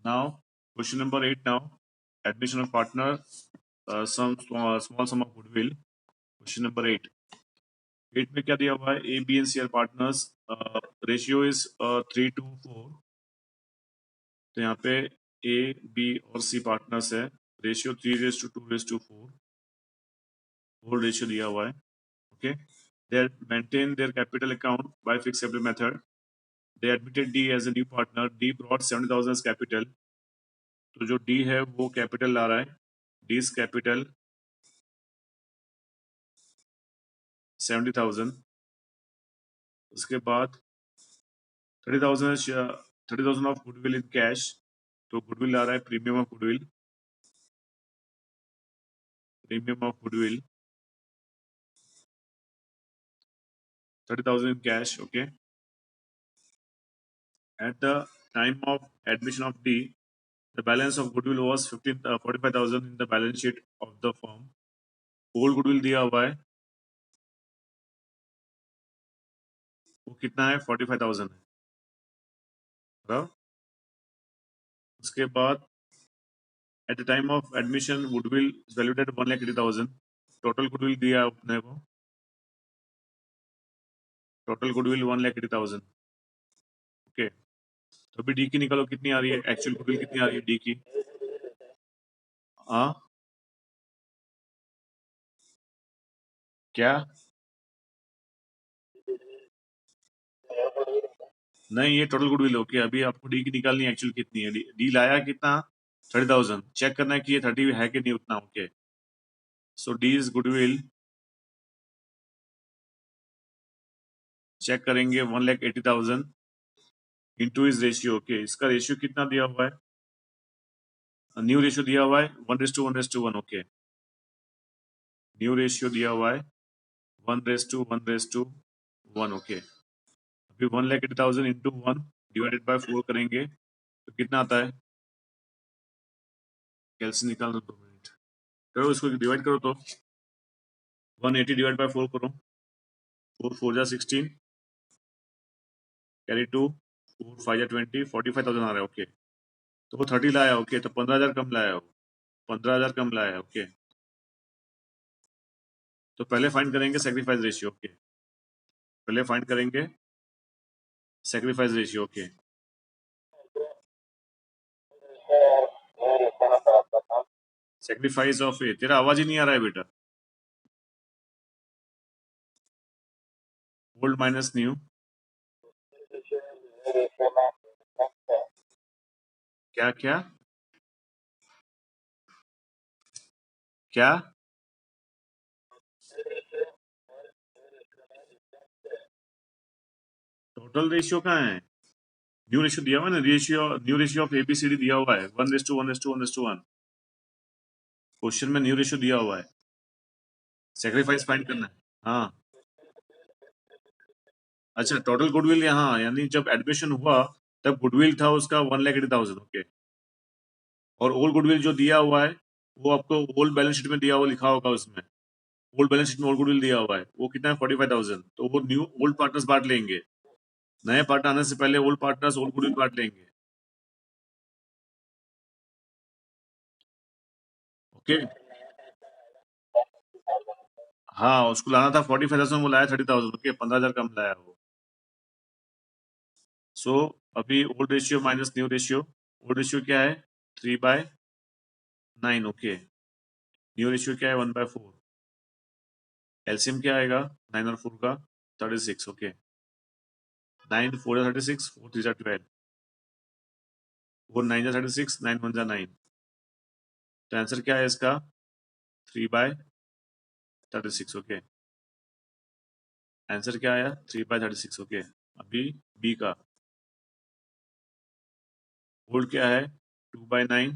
Now, question number 8 now. Admission of partner, some small sum of goodwill. Question number 8. 8 में क्या दिया हुआ है? A, B and C are partners. Ratio is 3 to 4. तो यहाँ पे A, B और C पार्टनर्स है. रेशियो 3:2:4. होल रेशियो दिया हुआ है. Okay. They maintain their capital account by fixed capital method. They admitted D as a new partner. D brought 70,000 as capital. तो जो D है वो कैपिटल ला रहा है. D's capital 70,000. उसके बाद 30,000 ऑफ गुडविल इन कैश. तो गुडविल ला रहा है premium of goodwill. 30,000 in cash. Okay. At the time of admission of D, the balance of goodwill was 45,000 in the balance sheet of the firm. Whole goodwill दिया हुआ है. वो कितना है? 45,000 है. बराबर. उसके बाद at the time of admission goodwill is valued at 1,80,000. Total goodwill दिया अपने को. Total goodwill 1,80,000. ओके. तो अभी डी की निकालो कितनी आ रही है. एक्चुअल गुडविल कितनी आ रही है डी की? हाँ क्या? नहीं, ये टोटल गुडविल. ओके. अभी आपको डी की निकालनी है. एक्चुअल कितनी है? डी लाया कितना? 30,000. चेक करना है कि ये 30 है कि नहीं उतना. Okay. So D is goodwill. Check करेंगे 1,80,000 इंटू इज रेशियो. ओके. इसका रेशियो कितना दिया हुआ है? न्यू रेशियो दिया हुआ है 1:1:1. ओके. न्यू रेशियो दिया हुआ है 1:1:1. ओके. अभी 1,80,000 इंटू 1 डिवाइडेड बाय 4 करेंगे तो कितना आता है? कैलसी निकालना. 2 मिनट करो. इसको डिवाइड करो तो 180 डिवाइड बाय 4 करो. 4 4 जा 16. कैरी 2. 4 5 जा 20. 45,000 आ रहा है. ओके. तो वो 30 लाया. ओके. तो 15,000 कम लाया. 15,000 कम लाया. ओके. तो पहले फाइंड करेंगे सेक्रीफाइस रेशियो. ओके. पहले फाइंड करेंगे sacrifice ratio. Okay. Sacrifice of A. तेरा आवाज ही नहीं आ रहा है बेटा. Old minus new. क्या क्या क्या? टोटल रेशियो कहाँ है? न्यू रेशियो दिया हुआ है ना. न्यू रेशियो ऑफ एबीसीडी दिया हुआ है 1:1:1:1. क्वेश्चन में न्यू रेशियो दिया हुआ है. सेक्रीफाइस फाइंड करना है. हाँ. अच्छा. टोटल गुडविल यहाँ यानी जब एडमिशन हुआ तब गुडविल था उसका 1,80,000. ओके. और ओल्ड गुडविल जो दिया हुआ है वो आपको ओल्ड बैलेंस शीट में दिया हुआ लिखा होगा. उसमें ओल्ड बैलेंस शीट में ओल्ड गुडविल दिया हुआ है. वो कितना है? 45,000. तो वो न्यू ओल्ड पार्टनर्स बांट लेंगे. नए पार्टनर आने से पहले ओल्ड पार्टनर्स ओल्ड गुडविल बांट लेंगे. ओके. हाँ. उसको लाना था 45,000. वो लाया 30,000. ओके. 15,000 कम लाया वो. सो अभी old ratio minus new ratio. Old ratio क्या है? 3/9. ओके. न्यू रेशियो क्या है? 1/4. एलसीएम क्या आएगा 9 और 4 का? 36. ओके. 9 4 जा 36. 4 3 जा 12. 4 9 जा 36. 9 1 जा 9. तो आंसर क्या है इसका? 3/36. ओके. आंसर क्या आया? 3/36. ओके. अभी बी का ओल्ड क्या है? 2/9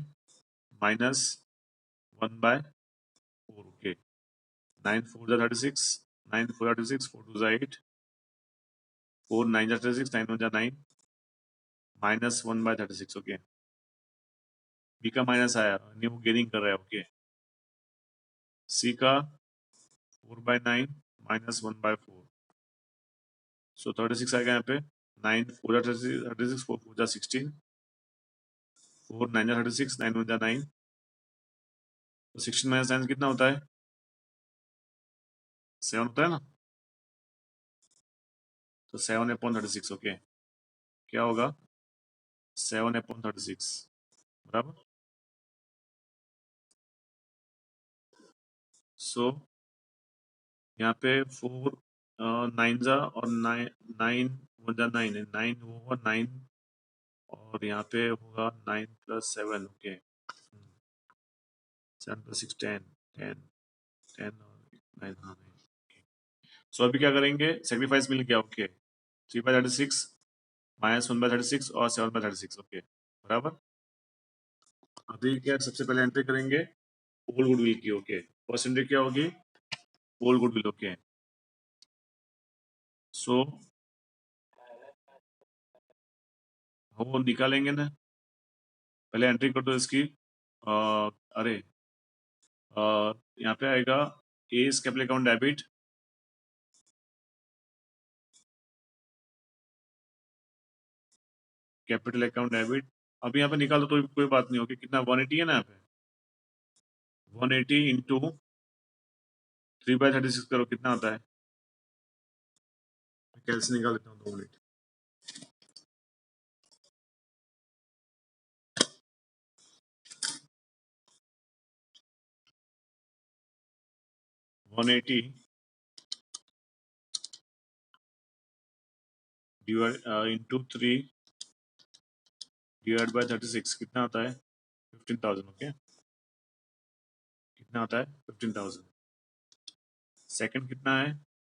माइनस 1/4. ओके. 9 4 जा 36. 9 4 36. 4 2 जा 8. 4 9 जा 36. 9 1 जा 9 माइनस 1/36. ओके. बी का माइनस आया. न्यू गेनिंग कर रहा है. ओके. सी का 4/9 माइनस 1/4. सो 36 आएगा यहाँ पे. 9 4 जा 36. 4 4 जा 16. 4 9 36, 9 1 9, तो 16 माइनस 9 कितना होता है? 7 होता है ना, तो 7 अपॉन 36, ओके, क्या होगा? 7 अपॉन 36 बराबर। सो यहाँ पे 4 9 जा और 9 9 1 जा 9 है, 9 होगा 9, और यहाँ पे होगा 9 प्लस 7, ओके, 7 प्लस 6 10 10 10 और 9, हाँ 9। सो अभी क्या करेंगे? सेक्रीफाइस मिल गया, ओके, 3/36 माइनस 1/36 और 7/36, ओके बराबर। अभी क्या सबसे पहले एंट्री करेंगे होल गुडविल की, ओके, फर्स्ट एंट्री क्या होगी? Whole goodwill, okay. सो हम वो निकालेंगे ना, पहले एंट्री कर दो इसकी। अरे यहाँ पे आएगा A is capital account debit, capital account debit. अभी यहाँ पे निकाल दो तो कोई बात नहीं होगी। कितना? 180 है ना यहाँ पे, 180 इंटू 3/36 करो, कितना आता है? कैसे निकाल लेता हूँ, 2 minute. 180 divide into 3 divide by 36 कितना आता है? 15,000, ओके, कितना आता है? 15,000। सेकंड कितना है?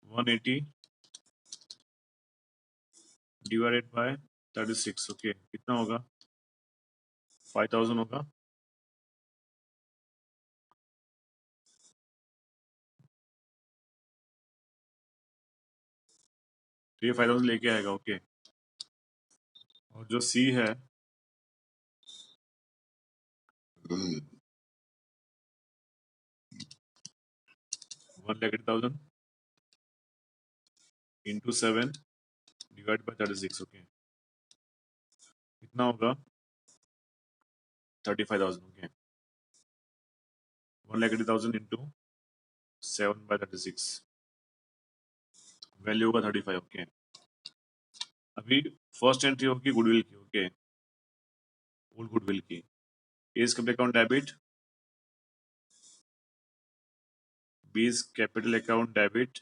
180 डिवाइडेड बाय 36, ओके, कितना होगा? 5,000 होगा। तो ये 5,000 लेके आएगा, ओके। और जो सी है 1,80,000 इंटू 7 डिवाइड बाय 36, ओके, कितना होगा? 35,000, ओके, 1,80,000 इंटू 7/36, वैल्यू होगा 35, ओके। अभी फर्स्ट एंट्री होगी गुडविल की, ओके, फुल गुडविल की। A's capital account debit, B's capital account debit,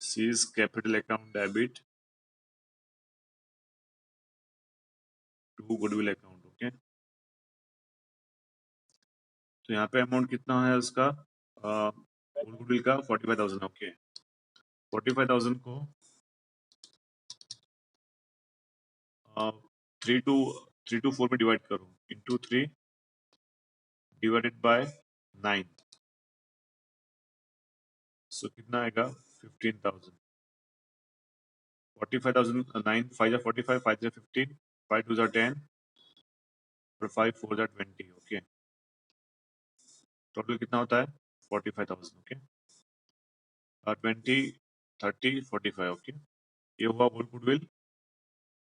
C's capital account debit to goodwill account, okay. तो यहाँ पे अमाउंट कितना है उसका? फुल गुडविल का 45,000, ओके। 45,000 को 3 to 4 में डिवाइड करो, इंटू 3 डिवाइडेड बाय 9, सो कितना आएगा? 15,000। 45,000, 9 5 जा 45, 5 जा 15, 5 2 जा 10 और 5 4 जा 20, ओके। टोटल कितना होता है? 45,000, ओके, और 20 30 45, ओके। ये हुआ whole goodwill.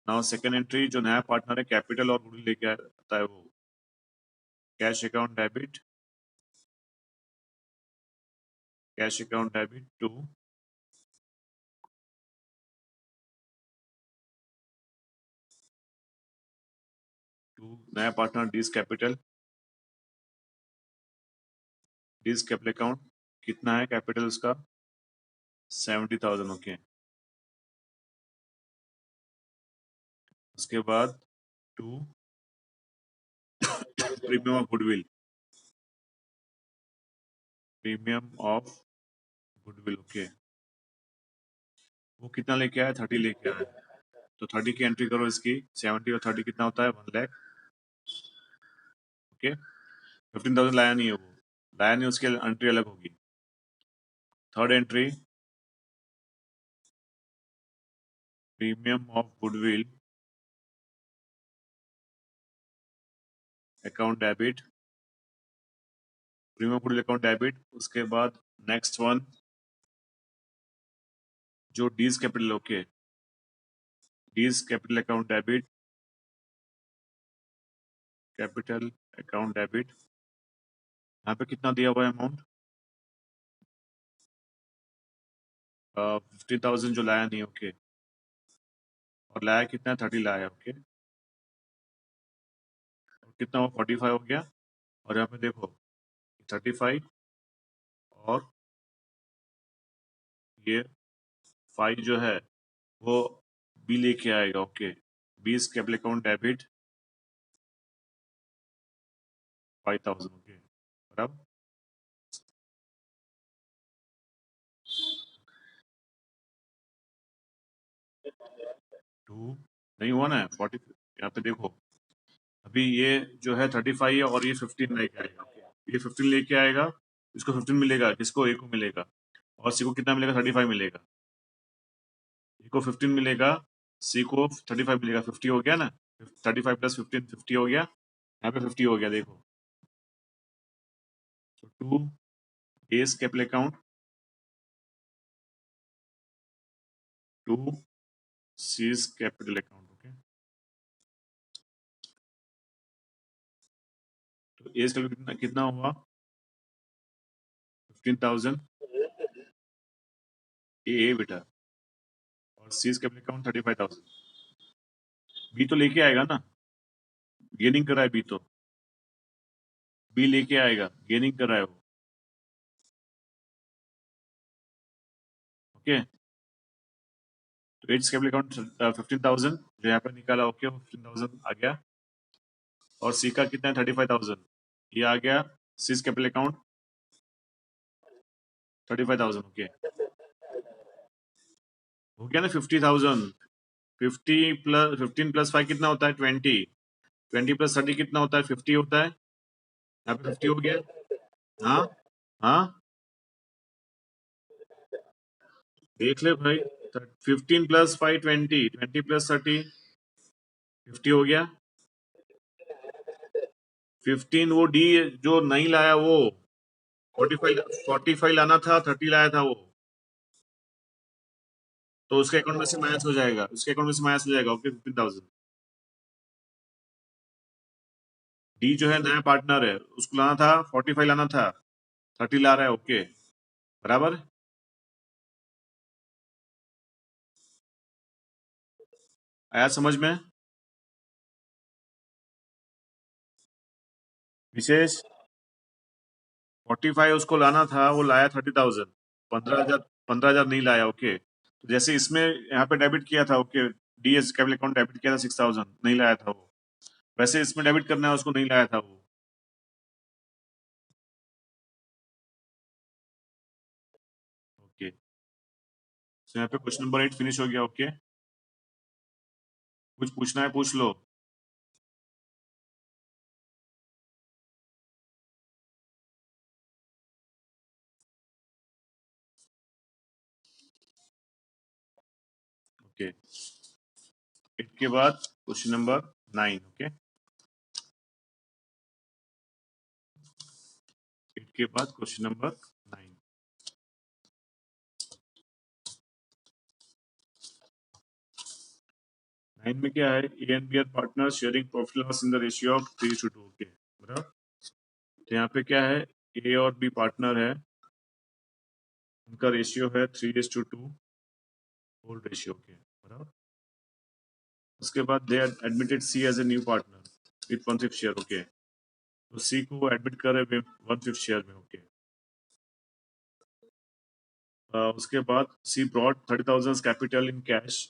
Now second entry, जो नया पार्टनर है कैपिटल और गुडविल लेके आता है, वो cash account debit, cash account debit to नया partner D's capital, D's capital account, कितना है कैपिटल उसका? 70,000, ओके। उसके बाद to premium of goodwill, premium of goodwill, okay, वो कितना लेके आया? 30 लेके आया। तो 30 की एंट्री करो इसकी। 70 और 30 कितना होता है? 1 लाख, ओके। 15,000 लाया नहीं है, वो लाया नहीं, उसकी एंट्री अलग होगी। Third entry, premium of goodwill account debit, premium goodwill account debit. उसके बाद नेक्स्ट वन, जो डीज कैपिटल, ओके, डीज capital account debit capital account debit, यहाँ पे कितना दिया हुआ है अमाउंट? 50,000 जो लाया नहीं, ओके। और लाया कितना? 30 लाया, ओके। और कितना हुआ? 45 हो गया। और यहाँ पे देखो 35 और ये 5 जो है वो बी लेके आएगा, okay. B's capital account debit 5,000, okay. बराबर। 2 नहीं हुआ ना 40। यहाँ पे देखो अभी ये जो है 35 है और ये 15 लेके आएगा, ओके। ये 15 लेके आएगा, इसको 15 मिलेगा, किसको? ए को मिलेगा। और सी को कितना मिलेगा? 35 मिलेगा। ए को 15 मिलेगा, सी को 35 मिलेगा। 50 हो गया ना, 35 प्लस 15 50 हो गया। यहाँ पे 50 हो गया, देखो। तो 2 S capital account, 2 seize capital account, okay. तो एस कैपिटल कितना कितना हुआ? 15,000 ए बेटा, और सीज कैपिटल अकाउंट 35,000। बी तो लेके आएगा ना, गेनिंग कर रहा है बी, तो बी लेके आएगा, गेनिंग कर रहा है वो, ओके। तो एट्स कैपिटल अकाउंट 15,000 जो यहाँ पे निकाला, ओके। 15,000 आ गया। और सी का कितना है? 35,000, ये आ गया। Seize capital account 35,000, okay. हो गया ना 50,000। 15 प्लस 5 कितना होता है? 20। 20 प्लस 30 कितना होता है? 50 होता है। यहाँ पे 50 हो गया। हाँ हाँ, देख ले भाई। 15 प्लस 5 20, 20 प्लस 30 50 हो गया। 15 वो डी जो नहीं लाया वो 45 लाना था, 30 लाया था वो, तो उसके अकाउंट में से माइनस हो जाएगा, उसके अकाउंट में से माइनस हो जाएगा, ओके। 15,000। डी जो है नया पार्टनर है, उसको लाना था 45 लाना था, 30 ला रहा है, ओके। बराबर। आया समझ में? विशेष 45 उसको लाना था, वो लाया 30,000। 15,000, 15,000 नहीं लाया, ओके। तो जैसे इसमें यहाँ पे डेबिट किया था, okay. D S capital account debit किया था 6,000, नहीं लाया था वो। वैसे इसमें डेबिट करना है, उसको नहीं लाया था वो, ओके। तो यहाँ पे क्वेश्चन नंबर 8 फिनिश हो गया, ओके। कुछ पूछना है पूछ लो। ओके, 8 के बाद क्वेश्चन नंबर 9, ओके। 8 के बाद क्वेश्चन नंबर 9। 9 में क्या है? A and B are partner sharing profit loss in the ratio of 3:2, okay. बराबर। तो यहाँ पे क्या है? ए और बी पार्टनर है, उनका रेशियो है 3:2 होल रेशियो, ओके। बराबर। उसके बाद they admitted C as a new partner with 1/5 share, okay. तो सी को एडमिट कर रहे 1/5 शेयर में, ओके। उसके बाद C brought 30,000 capital in cash,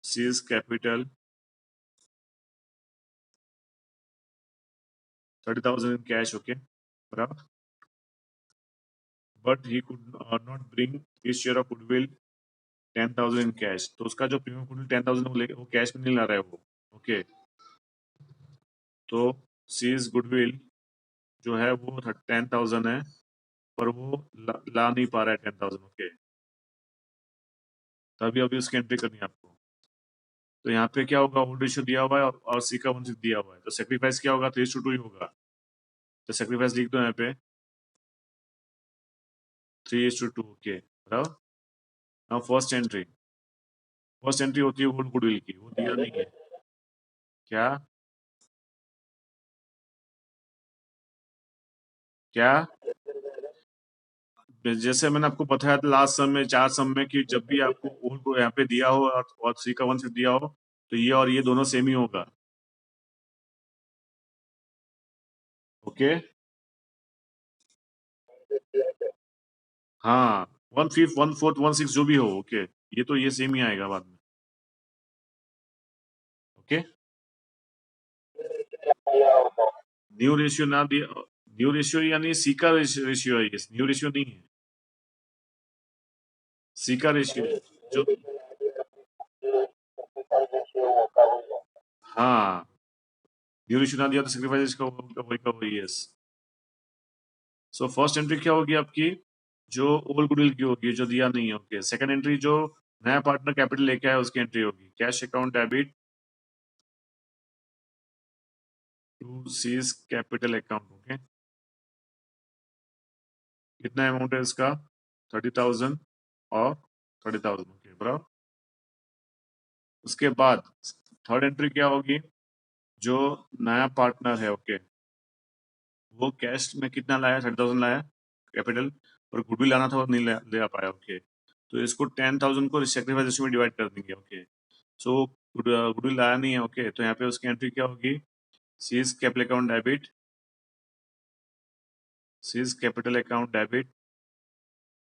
C's capital 30,000 in cash, okay, बराबर। But he could not bring his share of goodwill 10,000 in cash। तो उसका जो प्रीमियम गुडविल 10,000 वो कैश में नहीं ला रहा है वो, ओके। तो सीज गुडविल जो है वो 10,000 है, पर वो ला नहीं पा रहा है 10,000, ओके। तभी अभी उसकी एंट्री करनी है आपको। तो यहाँ पे क्या होगा? होल्ड रेशियो दिया हुआ है और सी का 1/6 दिया हुआ है, तो सेक्रीफाइस क्या होगा? 3:2 ही होगा। तो सेक्रीफाइस लिख दो यहाँ पे 3:2, ओके। बराबर। now फर्स्ट एंट्री होती है होल्ड गुडविल की, वो दिया नहीं है। क्या क्या जैसे मैंने आपको बताया था लास्ट सम में, 4 सम में, कि जब भी आपको ओल को यहाँ पे दिया हो और 3 का 1 दिया हो, तो ये और ये दोनों सेम ही होगा। ओके, हाँ, 1/5 1/4 1/6 जो भी हो, ओके, ये तो ये सेम ही आएगा बाद में। ओके, न्यू रेशियो ना दिया, न्यू रेशियो यानी सी का रेशियो है, ये न्यू रेशियो नहीं है, सी का रेशियो जो, हाँ, न्यू रेशियो ना दिया तो सेक्रीफाइस का वही का वही, यस। सो फर्स्ट एंट्री क्या होगी आपकी, जो ओल्ड गुडविल की होगी, जो दिया नहीं है, ओके। सेकंड एंट्री जो नया पार्टनर कैपिटल लेके आया उसकी एंट्री होगी, cash account debit to C's capital account, okay. कितना अमाउंट है इसका, 30,000 और 30,000, ओके बराबर। उसके बाद थर्ड एंट्री क्या होगी, जो नया पार्टनर है, ओके, वो कैश में कितना लाया, 30,000 लाया कैपिटल, और गुडविल लाना था और नहीं ले आ पाया, ओके। तो इसको 10,000 को सेक्रीफाइस में डिवाइड कर देंगे, ओके। सो गुडविल लाया नहीं है, ओके, तो यहाँ पे उसकी एंट्री क्या होगी, C's capital account debit, C's capital account debit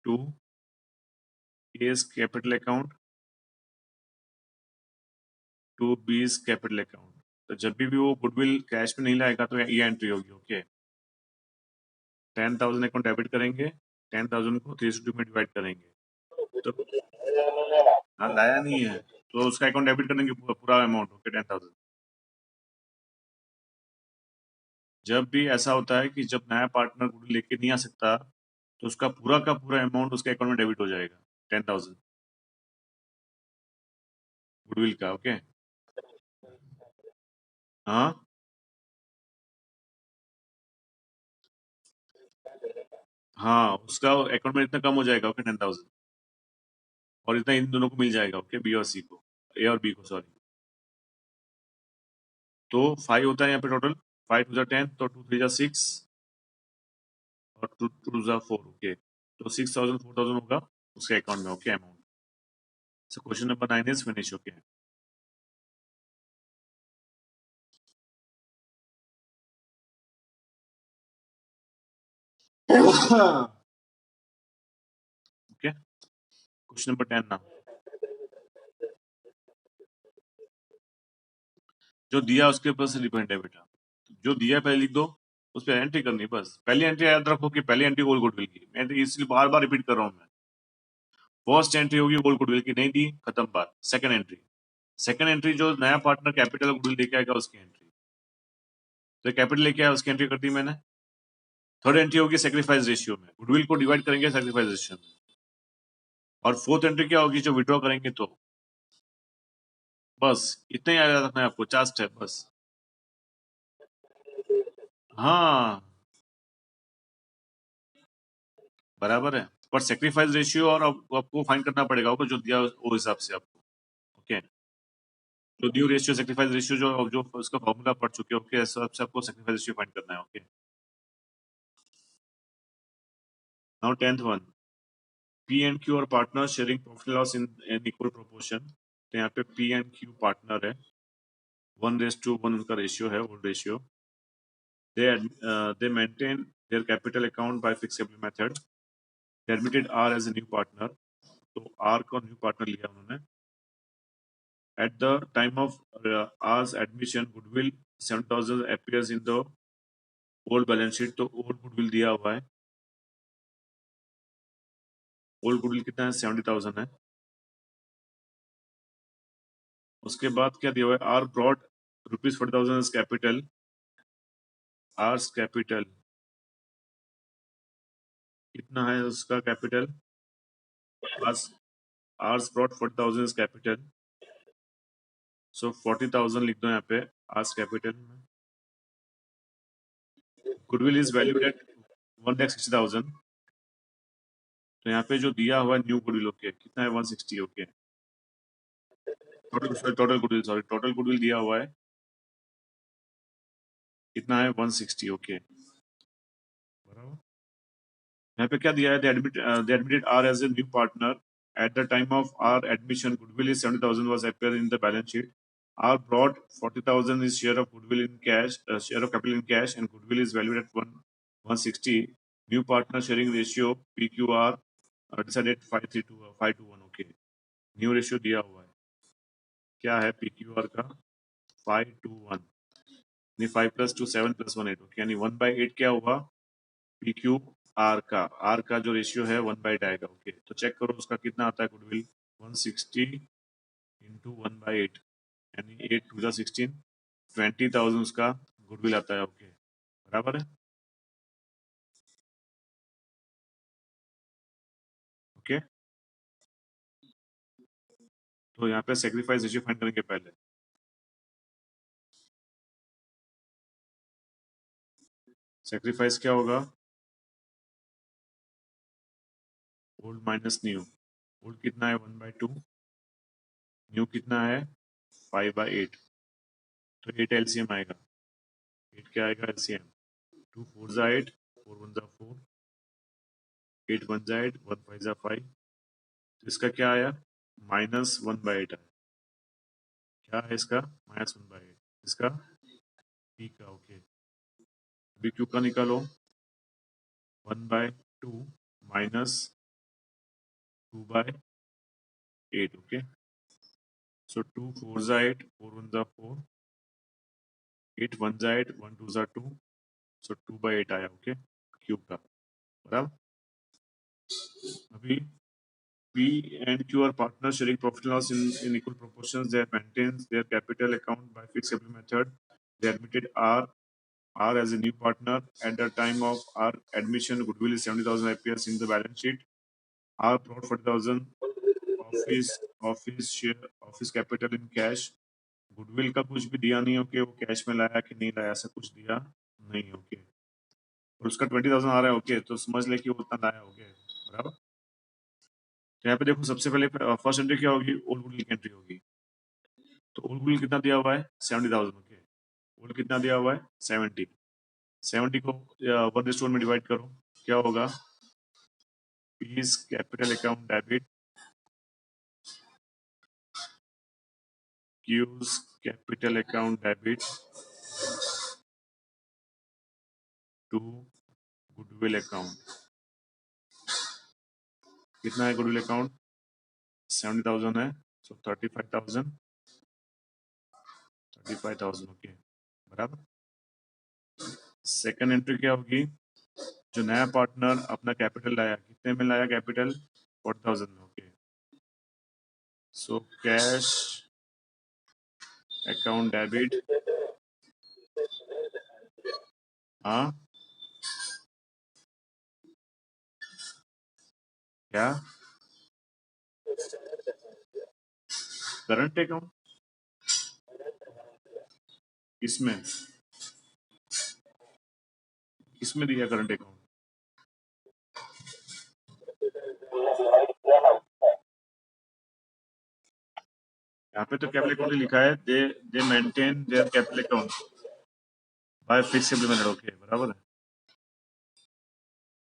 to A's capital account to B's capital account. तो जब भी वो गुडविल कैश में नहीं लाएगा तो ये एंट्री होगी, ओके। 10,000 अकाउंट डेबिट करेंगे, 10,000 को 360 में डिवाइड करेंगे, तो हाँ लाया नहीं है, तो उसका अकाउंट डेबिट करेंगे पूरा अमाउंट, ओके, 10,000। जब भी ऐसा होता है कि जब नया पार्टनर गुडविल लेके नहीं आ सकता, तो उसका पूरा का पूरा अमाउंट उसके अकाउंट में डेबिट हो जाएगा, 10,000 गुडविल का, ओके। हाँ, हाँ, उसका अकाउंट में इतना कम हो जाएगा, ओके, 10,000, और इतना इन दोनों को मिल जाएगा, ओके, बी और सी को, ए और बी को, सॉरी। तो 5 होता है यहाँ पे टोटल, 5 टू 10, तो 2 3 6 और 2 2 4, ओके। तो 6,000 4,000 होगा उसके अकाउंट में, okay, amount. So question number 9 is finish, okay. Okay, question number 10 ना, जो दिया उसके ऊपर से डिपेंड है बेटा, जो दिया पहले लिख दो, उस पर एंट्री करनी है बस। पहली एंट्री याद रखो कि पहली एंट्री ओल्ड गुडविल की, मैं तो इसलिए बार बार रिपीट कर रहा हूँ मैं। फर्स्ट एंट्री होगी ओल्ड गुडविल की, नहीं दी, खत्म बात। सेकंड एंट्री जो नया पार्टनर कैपिटल गुडविल लेके आएगा उसकी एंट्री, तो कैपिटल लेके आया उसकी एंट्री कर दी मैंने। थर्ड एंट्री होगी सेक्रीफाइस रेशियो में, गुडविल को डिवाइड करेंगे सेक्रीफाइस रेशियो में। और फोर्थ एंट्री क्या होगी, जो विड्रॉ करेंगे तो। बस इतना ही याद रखना है आपको, 4 स्टेप बस। हाँ, बराबर है, पर सेक्रीफाइस रेशियो और आपको फाइंड करना पड़ेगा, आपको जो दिया वो हिसाब से आपको, ओके। तो न्यू रेशियो सेक्रीफाइस रेशियो जो जो उसका फॉर्मूला पढ़ चुके हो, ओके, हिसाब से आपको सेक्रीफाइस रेशियो फाइंड करना है, okay. Now 10th one, P and Q और partner sharing profit loss in equal proportion. तो यहाँ पे पी एंड क्यू पार्टनर है, 1:1 उनका रेशियो है, old ratio. They maintain their capital account by fixable method. They admitted R as a new partner. तो R को new partner लिया उन्होंने। At the time of R's admission, goodwill 7,000 appears in the old balance sheet. तो old goodwill दिया हुआ है, old goodwill कितना है, 70,000 है। उसके बाद क्या दिया हुआ है, R brought ₹40,000 as capital. R's capital कितना है उसका capital, R's brought 40,000 as capital. So 40,000 लिख दो यहाँ पे R's capital में। Goodwill is valued at 1,60,000। तो यहाँ पे जो दिया हुआ है न्यू गुडविल, ओके, कितना है, 160, okay. Total goodwill, sorry, total goodwill दिया हुआ है कितना है 160, ओके बराबर। यहाँ पे क्या दिया है, they admitted R as a new partner at the time of R admission goodwill is 70,000 was appear in the balance sheet. R brought 40,000 is share of goodwill in cash, share of capital in cash, and goodwill is valued at 160. New partner sharing ratio PQR decided 5:1, okay। New ratio दिया हुआ है, क्या है PQR का 5:1, यानी 5+2 7+1 8, okay, यानी 1/8 क्या हुआ PQ आर का जो रेशियो है 1/8 आएगा, ओके। तो चेक करो उसका कितना आता है गुडविल, 160 इंटू 1/8 यानी 8 टू 16, 20,000 उसका गुडविल आता है, ओके बराबर है, ओके। तो यहाँ पे सेक्रीफाइस रेशियो फाइंड करेंगे पहले। सेक्रीफाइस क्या होगा, ओल्ड माइनस न्यू। ओल्ड कितना है 1/2, न्यू कितना है 5/8, तो 8 एलसीएम आएगा, 8 क्या आएगा एलसीएम, 2 4 जा 8, 4 1 जा 4, 8 1 जा 8, 1 5 जा 5, तो इसका क्या आया -1/8 आया, क्या है इसका -1/8, इसका पी का, ओके। अभी क्यू का निकालो, 1/2 माइनस 2/8, ओके। सो 2 4 जा 8, 4 1 जा 4, 8 1 जा 8, 1 2 जा 2, सो 2/8 आया, ओके क्यूब का बराबर। अभी P and Q are partners sharing profit and loss in equal proportions. They maintain their capital account by fixed capital method. They admitted R as a new partner at the time of R admission. Goodwill is 70,000 appears in the balance sheet. R brought 40,000 of his share of his capital in cash. Goodwill का कुछ भी दिया नहीं, okay, वो cash में लाया कि नहीं लाया, ऐसा कुछ दिया नहीं, ओके। और उसका 20,000 आ रहा है, ओके, तो समझ ले कि वो उतना लाया, ओके बराबर। तो यहाँ पे देखो सबसे पहले फर्स्ट एंट्री क्या होगी, ओल्ड गुडविल की एंट्री होगी। तो ओल्ड गुडविल कितना दिया हुआ है 70,000, ओके। ओल्ड कितना दिया हुआ है 70, 70 को 1:1 में डिवाइड करो, क्या होगा, P's capital account debit Q's capital account debit to goodwill account. कितना है गुडविल अकाउंट 70,000 है, सो 35,000, 35,000, ओके बराबर। सेकंड एंट्री क्या होगी, जो नया पार्टनर अपना कैपिटल लाया, कितने में लाया कैपिटल 40,000 में, okay. So cash account debit, हाँ क्या करंट अकाउंट, इसमें किसमें दिया करंट अकाउंट, यहाँ पे तो कैपिटल अकाउंट लिखा है, दे maintain their capital account by fix capital method, okay बराबर है।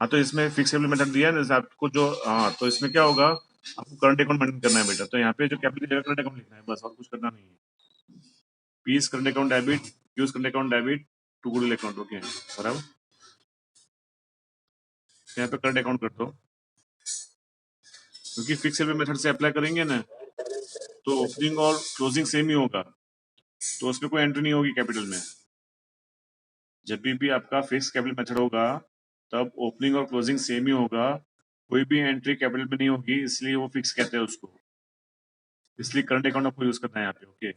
हाँ तो इसमें फिक्स कैपिटल मेथड दिया है ना आपको, जो हाँ तो इसमें क्या होगा, आपको करंट अकाउंट मेंटेन करना है बेटा, तो यहाँ पे जो कैपिटल करंट अकाउंट लिखना है बस, और कुछ करना नहीं है। P's current account debit, Q's current account debit to goodwill account, okay बराबर। यहाँ पे करंट अकाउंट कर दो, क्योंकि फिक्स कैपिटल मेथड से अप्लाई करेंगे ना, तो ओपनिंग और क्लोजिंग सेम ही होगा, तो उसमें कोई एंट्री नहीं होगी कैपिटल में। जब भी आपका फिक्स कैपिटल मेथड होगा तब ओपनिंग और क्लोजिंग सेम ही होगा, कोई भी एंट्री कैपिटल में नहीं होगी, इसलिए वो फिक्स कहते हैं उसको, इसलिए करंट अकाउंट आपको यूज करना है यहाँ पे, okay.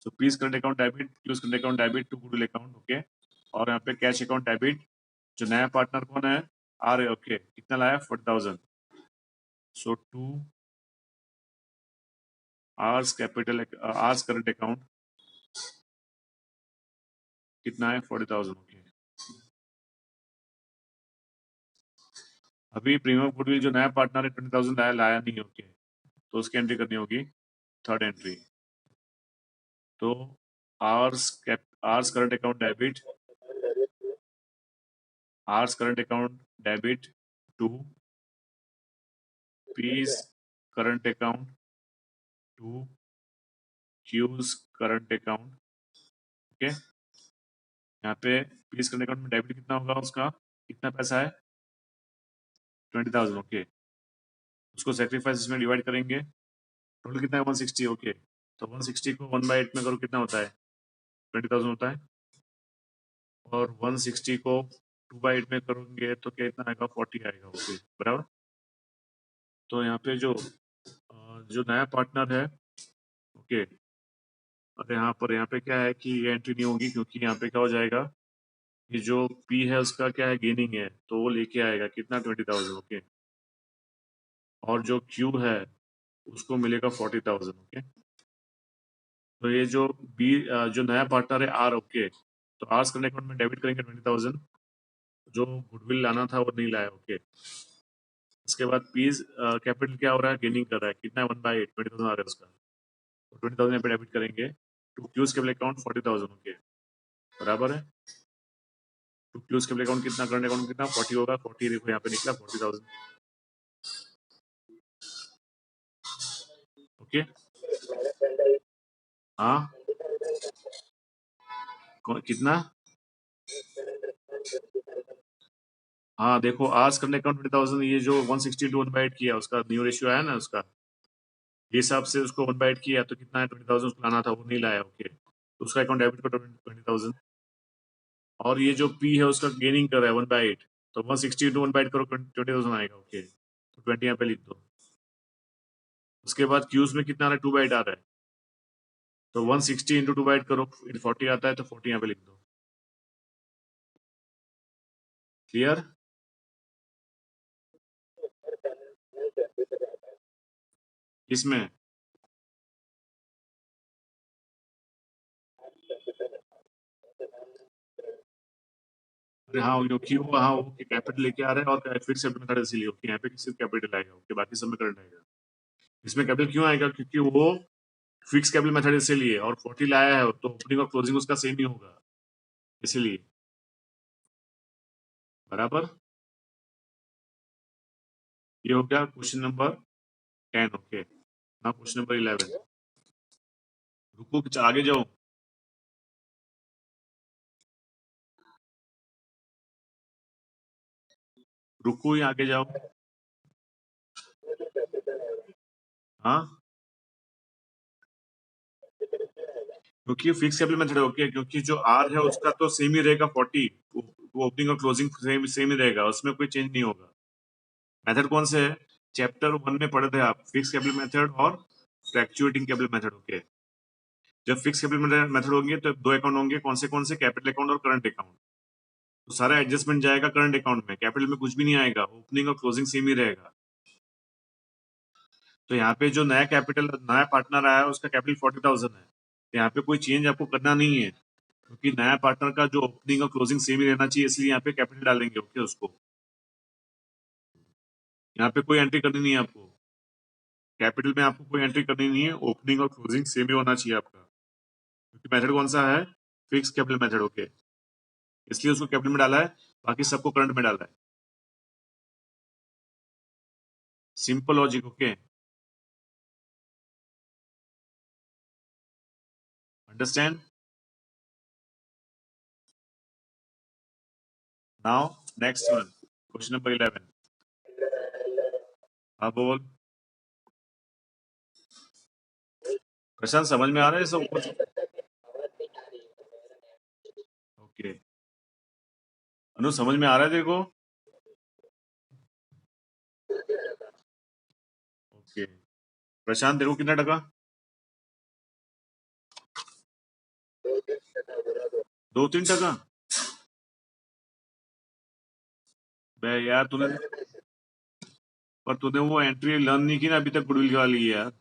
So P's current account debit, Q's current account debit to goodwill account, okay. और यहाँ पे कैश अकाउंट डेबिट, जो नया पार्टनर कौन है आर है, ओके, कितना लाया 40,000, so to R's capital R's current account कितना है 40,000, ओके। अभी प्रीमियम गुडविल जो नया पार्टनर है 20,000 लाया, लाया नहीं, ओके, तो उसकी एंट्री करनी होगी थर्ड एंट्री। तो R's current account debit R's current account debit to P's current account to Q's current account. Okay, यहाँ पे P's current account में डेबिट कितना होगा, उसका कितना पैसा है 20,000. ओके, उसको सेक्रीफाइस में डिवाइड करेंगे, टोटल कितना है 160. ओके, तो 160 को 1/8 में करो, कितना होता है 20,000 होता है, और 160 को 2/8 में करोगे तो क्या इतना आएगा 40 आएगा. ओके, बराबर. तो यहाँ पे जो नया पार्टनर है, ओके, और यहाँ पे क्या है कि ये एंट्री नहीं होगी, क्योंकि यहाँ पे क्या हो जाएगा, ये जो P है उसका क्या है गेनिंग है, तो वो लेके आएगा कितना 20,000. ओके, और जो Q है उसको मिलेगा 40,000. ओके, तो ये जो जो नया पार्टनर है R, ओके, तो आर्स करंट अकाउंट में डेबिट करेंगे 20,000, जो गुडविल लाना था वो नहीं लाया. ओके, उसके बाद पीस कैपिटल क्या हो रहा है, गेनिंग कर रहा है, कितना है 1/8, 20,000 आ रहा है उसका, तो 20,000 यहाँ पे डेबिट करेंगे to Q's capital account 40,000. Okay, बराबर है. टू क्यूज कैपिटल अकाउंट कितना, करंट अकाउंट कितना 40 होगा, 40 देखो यहाँ पे निकला 40,000. ओके, हाँ, कितना, हाँ देखो आर्स करंट अकाउंट 20,000, ये जो 160 टू 1/8 किया उसका न्यू रेशियो आया ना, उसका ये हिसाब से उसको 1/8 किया तो कितना है 20,000 उसको लाना था, वो नहीं लाया. ओके, तो उसका अकाउंट डेबिट करो 20,000, और ये जो P है उसका गेनिंग कर रहा है 1/8, तो 160 टू 1/8 करो 20,000 आएगा. ओके, तो 20 यहाँ पे लिख दो. उसके बाद क्यूज में कितना आ रहा है 2/8 आ रहा है, तो 160 इंटू 2/8 करो, 40 आता है, तो 40 यहाँ पे लिख दो. क्लियर. इसमें अरे हाँ, क्योंकि वो हाँ वो कैपिटल लेके आ रहे हैं और फिक्स मेथड इसीलिए. ओके, यहाँ पे सिर्फ कैपिटल आएगा. ओके, बाकी सब में करंट आएगा. इसमें कैपिटल क्यों आएगा, क्योंकि वो फिक्स कैपिटल मेथड इसीलिए, और 40 लाया है तो ओपनिंग और क्लोजिंग उसका सेम ही होगा, इसीलिए. बराबर. ये हो गया क्वेश्चन नंबर 10. ओके, ना क्वेश्चन नंबर 11. रुको, कुछ आगे जाओ. रुको, ही आगे जाओ. हाँ, क्योंकि फिक्स कैपिटल मेथड है. ओके, क्योंकि जो आर है उसका तो सेम ही रहेगा 40, वो ओपनिंग और क्लोजिंग सेम ही रहेगा, उसमें कोई चेंज नहीं होगा. मेथड कौन से है, चैप्टर 1 में पढ़े थे आप, फिक्स कैपिटल मेथड और फ्लैक्चुएटिंग कैपिटल मेथड. ओके, जब फिक्स कैपिटल मेथड होंगे तो दो अकाउंट होंगे, कौन से कैपिटल अकाउंट और करंट अकाउंट. तो सारा एडजस्टमेंट जाएगा करंट अकाउंट में, कैपिटल में कुछ भी नहीं आएगा, ओपनिंग और क्लोजिंग सेम ही रहेगा. तो यहाँ पे जो नया पार्टनर आया है उसका कैपिटल 40,000 है, तो यहाँ पे कोई चेंज आपको करना नहीं है, क्योंकि नया पार्टनर का जो ओपनिंग और क्लोजिंग सेम ही रहना चाहिए, इसलिए यहाँ पे कैपिटल डालेंगे. ओके, उसको यहाँ पे कोई एंट्री करनी नहीं है आपको, कैपिटल में आपको कोई एंट्री करनी नहीं है, ओपनिंग और क्लोजिंग सेम ही होना चाहिए आपका, क्योंकि मेथड कौन सा है, फिक्स कैपिटल मेथड. ओके, इसलिए उसको कैपिटल में डाला है, बाकी सबको करंट में डाला है. Simple logic. Okay, understand. Now next one, question number 11. हाँ बोल. प्रशांत, समझ में आ रहा है सब कुछ. ओके, अनु समझ में आ रहा है देखो. ओके, प्रशांत देखो कितना टका, 2-3 टका. बे यार, तूने वो एंट्री लर्न नहीं की ना अभी तक गुडविल वाली यार.